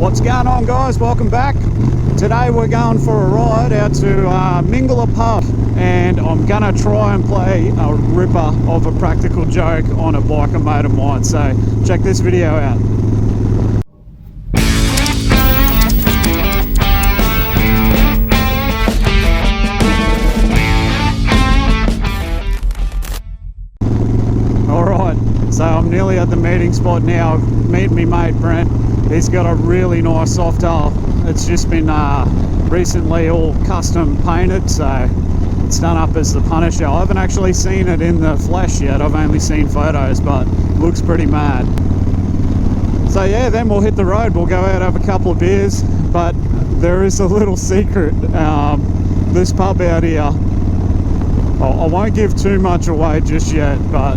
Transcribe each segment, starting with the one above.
What's going on, guys? Welcome back. Today we're going for a ride out to Mingala Pub, and I'm gonna try and play a ripper of a practical joke on a biker mate of mine, so check this video out. Alright, so I'm nearly at the meeting spot now. Meet me mate Brent. He's got a really nice soft hull. It's just been recently all custom painted, so it's done up as the Punisher. I haven't actually seen it in the flesh yet. I've only seen photos, but looks pretty mad. So yeah, then we'll hit the road. We'll go out, have a couple of beers, but there is a little secret. This pub out here, I won't give too much away just yet, but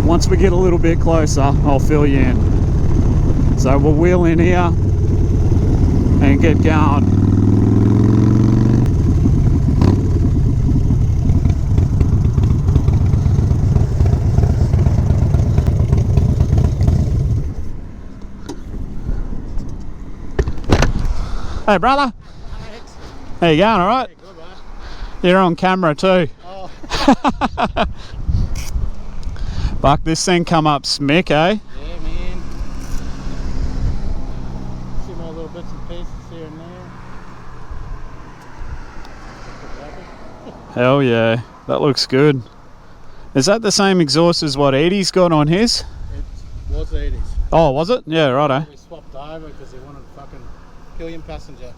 once we get a little bit closer, I'll fill you in. So we'll wheel in here and get going. Hey brother, how you going? All right? Good, mate. You're on camera too. Oh. Buck, this thing come up smick, eh? Yeah, man. See my little bits and pieces here and there. Hell yeah, that looks good. Is that the same exhaust as what Edie's got on his? It was 80s. Oh, was it? Yeah, righto. We swapped over because he wanted a fucking pillion passenger.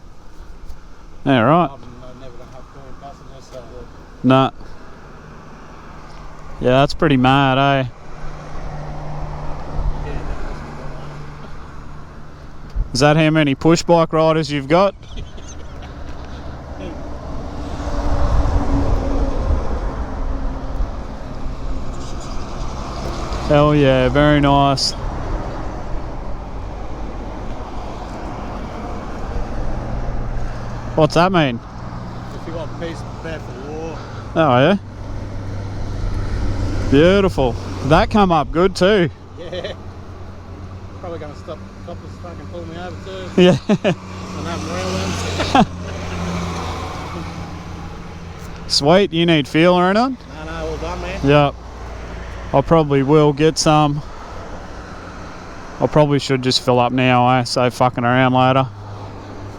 Yeah, right. I'm never going to have pillion passengers, so... Nah. Yeah, that's pretty mad, eh? Is that how many push bike riders you've got? Hell yeah, very nice. What's that mean? If you got a piece prepared for war. Oh yeah. Beautiful. That come up good too. Yeah. Probably going to stop coppers fucking pulling me over too. Yeah. And having real ones. Sweet, you need fuel or anything? No, all done, man. Yep. I probably will get some. I probably should just fill up now, eh? So fucking around later.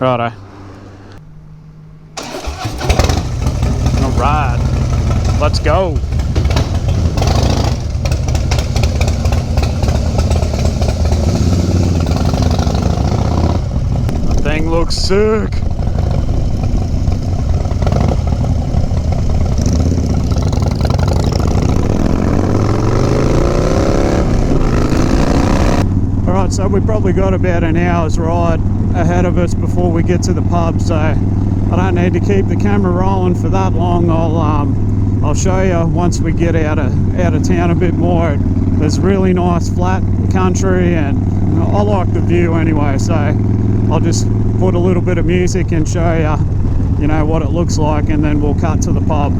Righto. Alright. Let's go. That thing looks sick. Alright, so we've probably got about an hour's ride ahead of us before we get to the pub, so I don't need to keep the camera rolling for that long. I'll show you once we get out of town a bit more. There's really nice flat country and I like the view anyway, so I'll just put a little bit of music and show you, you know, what it looks like, and then we'll cut to the pub.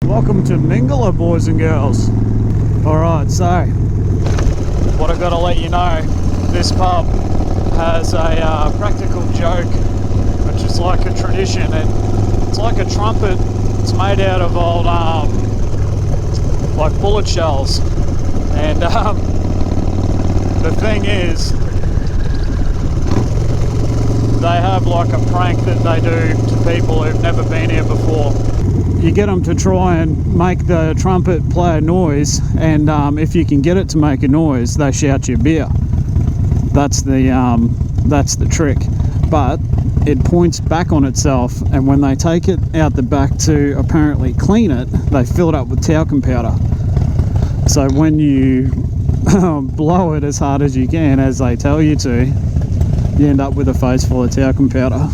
Welcome to Mingala, boys and girls. Alright, so what I've got to let you know, this pub has a practical joke, which is like a tradition. It's like a trumpet. It's made out of old like bullet shells, and the thing is, they have like a prank that they do to people who've never been here before. You get them to try and make the trumpet play a noise, and if you can get it to make a noise, they shout you beer. That's the trick. But it points back on itself, and when they take it out the back to apparently clean it, they fill it up with talcum powder. So when you blow it as hard as you can, as they tell you to, you end up with a face full of talcum powder.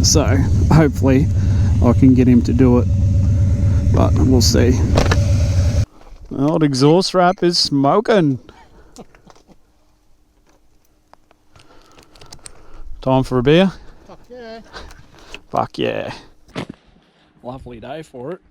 So hopefully I can get him to do it, but we'll see. The old exhaust wrap is smoking. Time for a beer? Fuck yeah. Fuck yeah. Lovely day for it.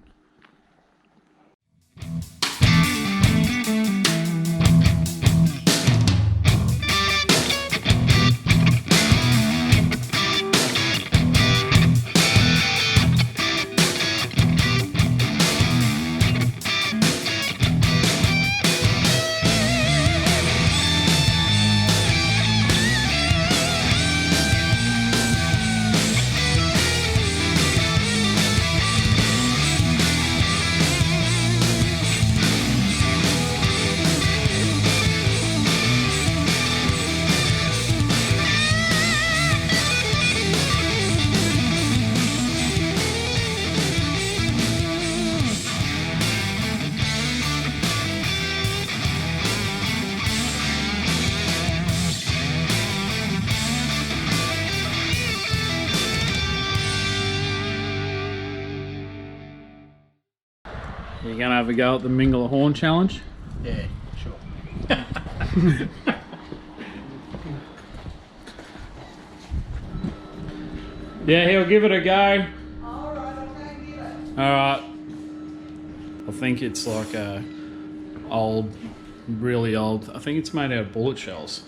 You gonna have a go at the Mingle a Horn challenge? Yeah, sure. Yeah, he'll give it a go. Alright, I'll try and get it. Alright. I think it's like a old, really old, I think it's made out of bullet shells.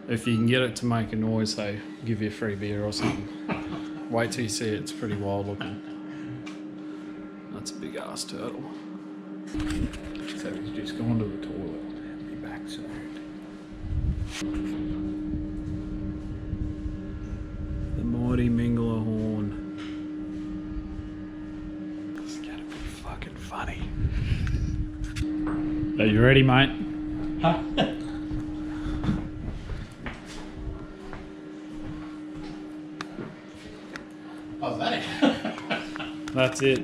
If you can get it to make a noise, they give you a free beer or something. Wait till you see it, it's pretty wild looking. That's a big ass turtle. So he's just gone to the toilet and be back soon. The mighty Mingle a Horn. It's gonna be fucking funny. Are you ready, mate? Huh? Oh, is that it? That's it.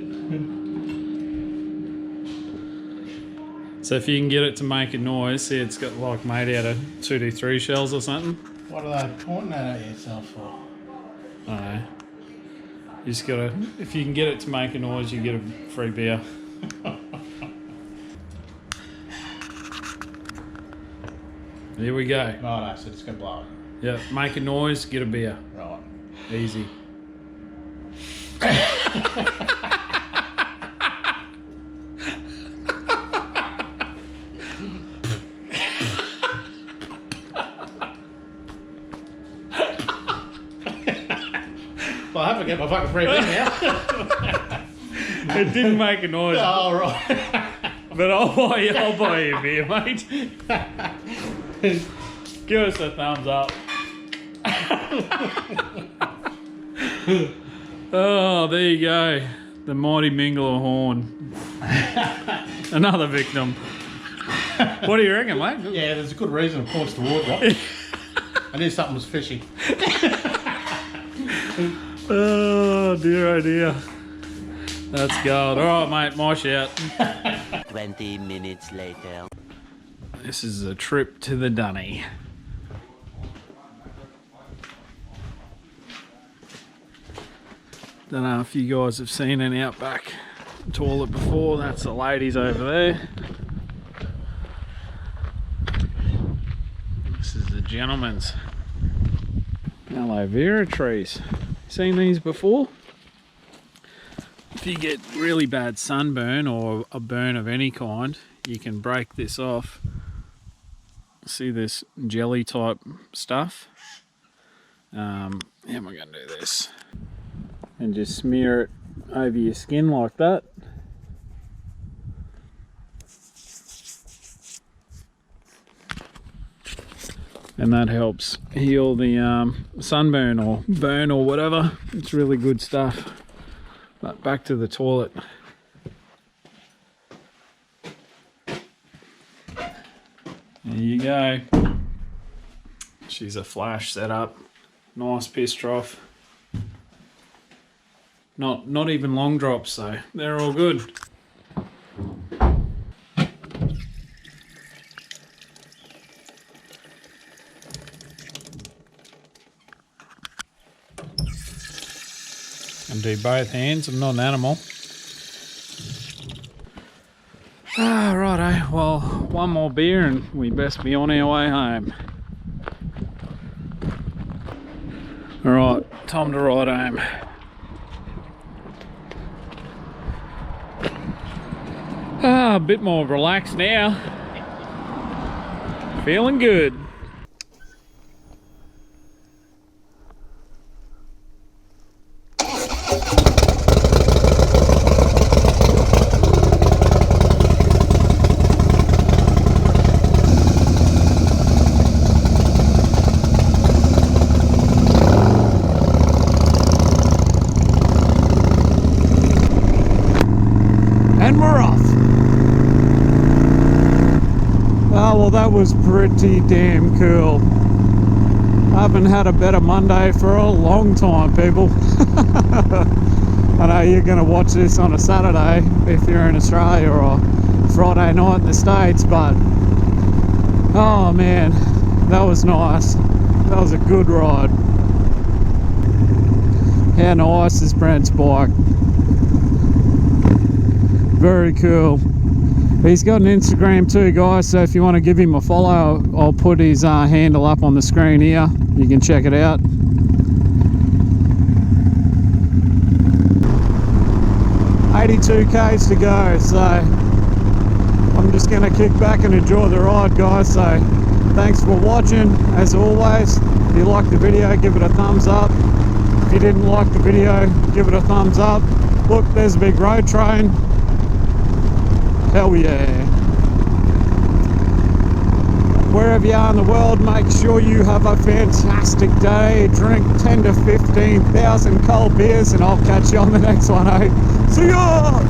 So if you can get it to make a noise, see it's got like made out of 2D3 shells or something. What are they pointing that at yourself for? I don't know. You just gotta, if you can get it to make a noise, you get a free beer. Here we go. Right, so it's gonna blow it. Yeah, make a noise, get a beer. Right. Easy. Well, I have to get my fucking free beer now. It didn't make a noise. Oh, right. But I'll buy you a beer, mate. Give us a thumbs up. Oh, there you go. The mighty Mingle a Horn. Another victim. What do you reckon, mate? Yeah, there's a good reason it points toward what. I knew something was fishy. Oh dear, oh dear. That's gold. All right, mate, my shout. 20 minutes later. This is a trip to the dunny. Don't know if you guys have seen an Outback toilet before. That's the ladies over there. This is the gentleman's. Aloe vera trees. Seen these before? If if you get really bad sunburn or a burn of any kind, you can break this off. See this jelly type stuff? How am I going to do this? And just smear it over your skin like that. And that helps heal the sunburn or burn or whatever. It's really good stuff. But back to the toilet. There you go. She's a flash setup. Nice piss trough. Not even long drops, so they're all good. And do both hands. I'm not an animal. Ah, righto. Well, one more beer and we best be on our way home. Alright, time to ride home. Ah, a bit more relaxed now. Feeling good. And we're off. Oh, well, that was pretty damn cool. I haven't had a better Monday for a long time, people. I know you're going to watch this on a Saturday if you're in Australia, or Friday night in the States, but oh man, that was nice. That was a good ride. How nice is Brent's bike? Very cool. He's got an Instagram too, guys, so if you want to give him a follow, I'll put his handle up on the screen here. You can check it out. $82Ks to go, so I'm just going to kick back and enjoy the ride, guys. So thanks for watching. As always, if you liked the video, give it a thumbs up. If you didn't like the video, give it a thumbs up. Look, there's a big road train. Hell yeah. Wherever you are in the world, make sure you have a fantastic day. Drink 10 to 15,000 cold beers, and I'll catch you on the next one, eh? See ya!